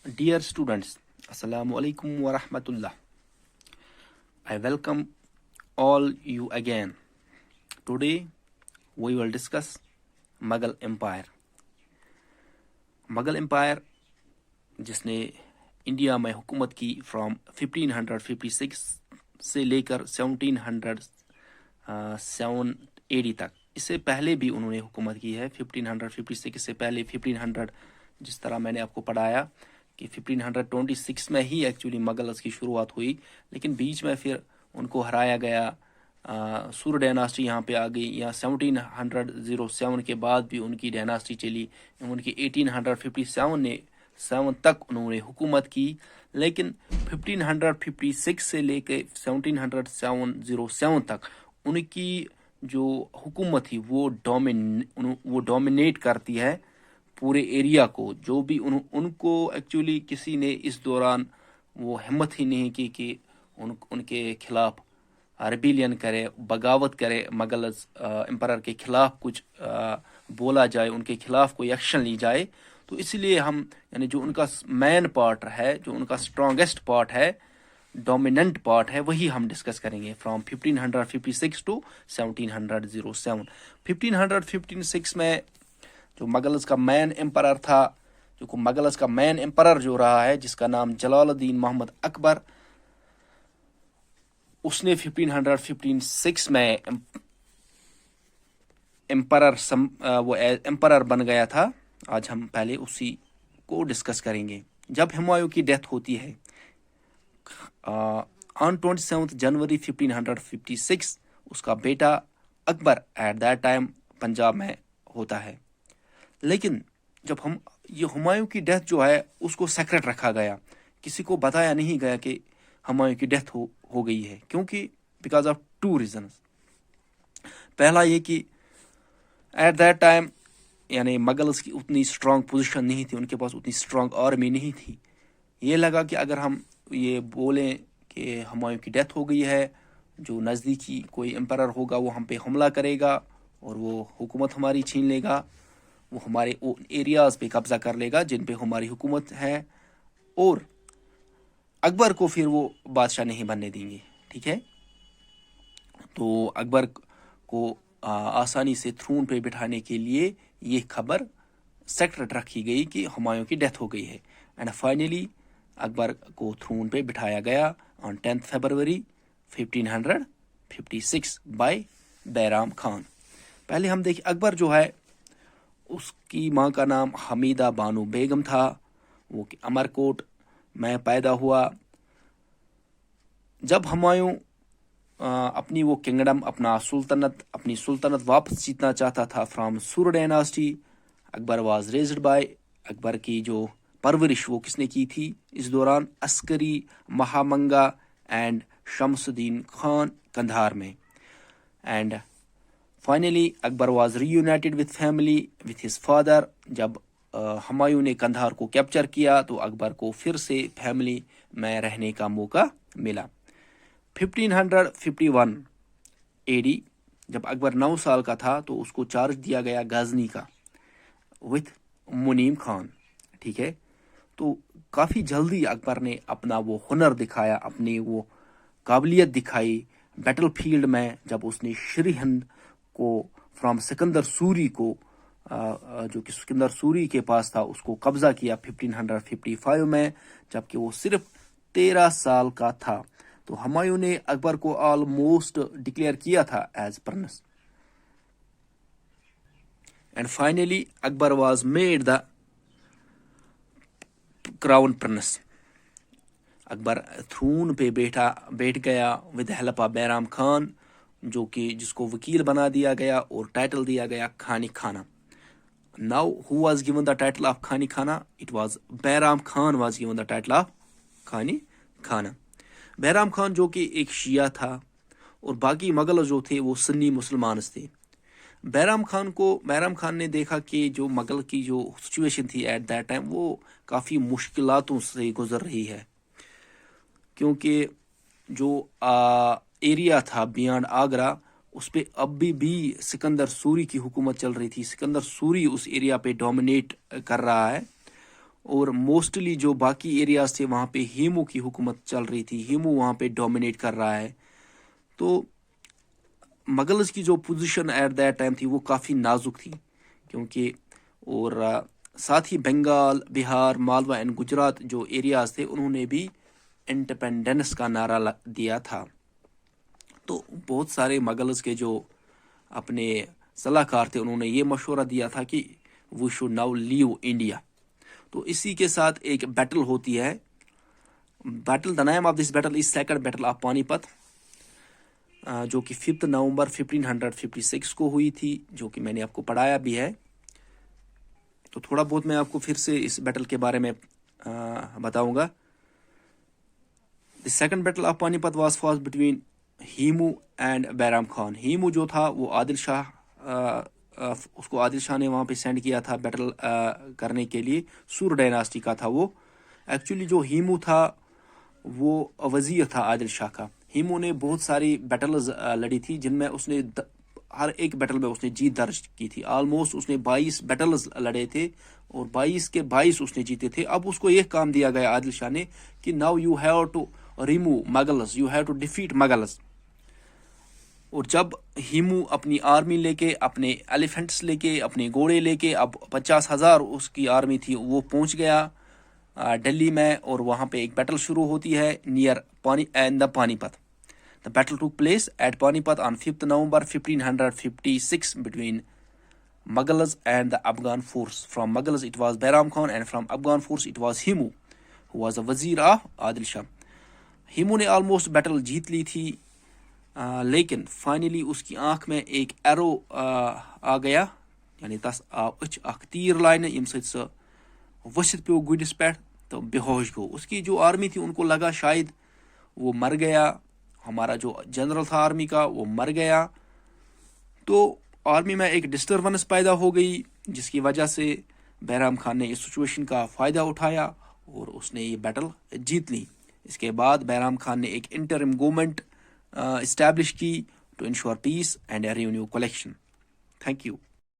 Dear students, Assalamu alaikum wa rahmatullah. I welcome all you again. Today we will discuss Mughal Empire. Mughal Empire जिसने India में हुकूमत की from 1556 से लेकर 1707 AD तक। इससे पहले भी उन्होंने हुकूमत की है। 1556 से पहले 1500, जिस तरह मैंने आपको पढ़ाया कि 1526 में ही एक्चुअली मुगल्स की शुरुआत हुई, लेकिन बीच में फिर उनको हराया गया। सूर डायनास्टी यहाँ पे आ गई। या 1707 के बाद भी उनकी डायनास्टी चली। उनकी 1857 तक उन्होंने हुकूमत की, लेकिन 1556 से लेकर 1707 तक उनकी जो हुकूमत थी वो डोमिनेट करती है पूरे एरिया को। जो भी उनको एक्चुअली किसी ने इस दौरान वो हिम्मत ही नहीं की कि उनके खिलाफ रिबेलियन करे, बगावत करे, मुगल्स एम्परर के खिलाफ कुछ बोला जाए, उनके खिलाफ कोई एक्शन ली जाए। तो इसलिए हम यानी जो उनका मेन पार्ट है, जो उनका स्ट्रॉन्गेस्ट पार्ट है, डोमिनेंट पार्ट है, वही हम डिस्कस करेंगे फ्रॉम 1556 टू 1707। 1556 में जो मुगल्स का मेन एम्परर था, जो मुगल्स का मेन एम्परर जो रहा है, जिसका नाम जलालुद्दीन मोहम्मद अकबर, उसने 1556 में एम्परर बन गया था। आज हम पहले उसी को डिस्कस करेंगे। जब हुमायूं की डेथ होती है ऑन 27 जनवरी 1556, उसका बेटा Akbar at that time Punjab में होता है। लेकिन जब ये हुमायूं की डेथ जो है उसको सेक्रेट रखा गया, किसी को बताया नहीं गया कि हुमायूं की डेथ हो गई है। क्योंकि बिकॉज ऑफ टू रीजंस। पहला ये कि एट दैट टाइम यानी मुगल्स की उतनी स्ट्रांग पोजीशन नहीं थी, उनके पास उतनी स्ट्रांग आर्मी नहीं थी। ये लगा कि अगर हम ये बोलें कि हुमायूं की डेथ हो गई है, जो नज़दीकी कोई एम्परर होगा वो हम पे हमला करेगा और वो हुकूमत हमारी छीन लेगा, वो हमारे एरियाज़ पे कब्जा कर लेगा जिन पे हमारी हुकूमत है, और अकबर को फिर वो बादशाह नहीं बनने देंगे। ठीक है, तो अकबर को आसानी से थ्रोन पे बिठाने के लिए ये खबर सेक्रेट रखी गई कि हुमायूं की डेथ हो गई है। एंड फाइनली अकबर को थ्रोन पे बिठाया गया on 10 February 1556 by Bairam Khan. पहले हम देखिए, अकबर जो है उसकी माँ का नाम हमीदा बानो बेगम था। वो अमरकोट में पैदा हुआ। जब हुमायूं अपनी वो किंगडम, अपनी सुल्तनत वापस जीतना चाहता था फ्रॉम सूर dynasty, Akbar was raised bye, Akbar की जो परवरिश वो किसने की थी इस दौरान? अस्करी महामंगा एंड शमसुद्दीन खान कंधार में। And finally Akbar was reunited with family with his father. जब हुमायूं ने कंधार को कैप्चर किया तो अकबर को फिर से फैमिली में रहने का मौका मिला। 1551 AD जब अकबर 9 साल का था तो उसको चार्ज दिया गया गजनी का विथ मुनीम खान। ठीक है, तो काफ़ी जल्दी अकबर ने अपना वो हुनर दिखाया, अपनी वो काबिलियत दिखाई बैटल फील्ड में, जब उसने श्री हिंद को फ्रॉम सिकंदर सूरी को जो कि सिकंदर सूरी के पास था उसको कब्जा किया 1555 में, जबकि वो सिर्फ 13 साल का था। तो हुमायूं ने अकबर को ऑलमोस्ट डिक्लेयर किया था as prince. And finally Akbar was made the crown prince. Akbar throne पे बैठ गया with help of Bairam Khan, जो कि जिसको वकील बना दिया गया और टाइटल दिया गया खानी खाना। Now who was given the title of खानी खाना? It was Bairam Khan was given the title of खानी खाना। बैराम खान जो कि एक शिया था और बाकी मुगल जो थे वो सुन्नी मुसलमान थे। बैराम खान ने देखा कि जो मुगल की जो सिचुएशन थी एट दैट टाइम वो काफ़ी मुश्किलातों से गुजर रही है, क्योंकि जो एरिया था बियॉन्ड आगरा उस पर अभी भी सिकंदर सूरी की हुकूमत चल रही थी। सिकंदर सूरी उस एरिया पे डोमिनेट कर रहा है اور موسٹلی جو باقی ایریاز تھے وہاں پہ ہیمو کی حکومت چل رہی تھی، ہیمو وہاں پہ ڈومینیٹ کر رہا ہے. تو مغلز کی جو پوزیشن ایٹ دیٹ ٹائم تھی وہ کافی نازک تھی، کیونکہ اور ساتھ ہی بنگال، بہار، مالوا اینڈ گجرات جو ایریاز تھے انہوں نے بھی انڈیپینڈنس کا نعرہ دیا تھا. تو بہت سارے مغلز کے جو اپنے صلاح کار تھے انہوں نے یہ مشورہ دیا تھا کہ we should now leave India. تو اسی کے ساتھ ایک بیٹل ہوتی ہے. Battle, the name of this battle is second battle of Panipat, جو کہ 5 نومبر 1556 کو ہوئی تھی، جو کہ میں نے آپ کو پڑھایا بھی ہے. تو تھوڑا بہت میں آپ کو پھر سے اس بیٹل کے بارے میں بتاؤں گا. دی سیکنڈ بیٹل آف پانی پت was فاس between Hemu and بیرام Khan. ہیمو جو تھا وہ عادل شاہ، اس کو عادل شاہ نے وہاں پہ سینڈ کیا تھا بیٹل کرنے کے لیے. سور ڈائناسٹی کا تھا وہ. ایکچولی جو ہیمو تھا وہ وزیر تھا عادل شاہ کا. ہیمو نے بہت ساری بیٹلز لڑی تھی جن میں اس نے ہر ایک بیٹل میں اس نے جیت درج کی تھی. آلموسٹ اس نے 22 بیٹلز لڑے تھے اور 22 کے 22 اس نے جیتے تھے. اب اس کو یہ کام دیا گیا عادل شاہ نے کہ now you have to remove Mughals, you have to defeat Mughals. اور جب ہیمو اپنی آرمی لے کے، اپنے ایلیفنٹس لے کے، اپنے گھوڑے لے کے، اب 50,000 اس کی آرمی تھی، وہ پہنچ گیا دلی میں، اور وہاں پہ ایک بیٹل شروع ہوتی ہے نیئر پانی پت. The battle took place at Panipat on 5th November 1556 between Mughals and the Afghan force. From Mughals it was Bairam Khan and from Afghan force it was Himu, who was the Wazir of Adil Shah. ہیمو نے almost battle جیت لی تھی، لیکن finally اس کی آنکھ میں ایک arrow آ گیا، یعنی تس آو اچھ اخ تیر لائنہ یم سۭتۍ سہ ؤسِتھ پیو گُرِس پٮ۪ٹھ تو بے ہوش گو. اس کی جو آرمی تھی ان کو لگا شاید وہ مر گیا، ہمارا جو جنرل تھا آرمی کا وہ مر گیا. تو آرمی میں ایک ڈسٹربنس پیدا ہو گئی، جس کی وجہ سے بیرام خان نے اس سچویشن کا فائدہ اٹھایا اور اس نے یہ بیٹل جیت لی. اس کے بعد بیرام خان نے ایک انٹرم گورنمنٹ اسٹیبلش کی to ensure peace and revenue collection. Thank you.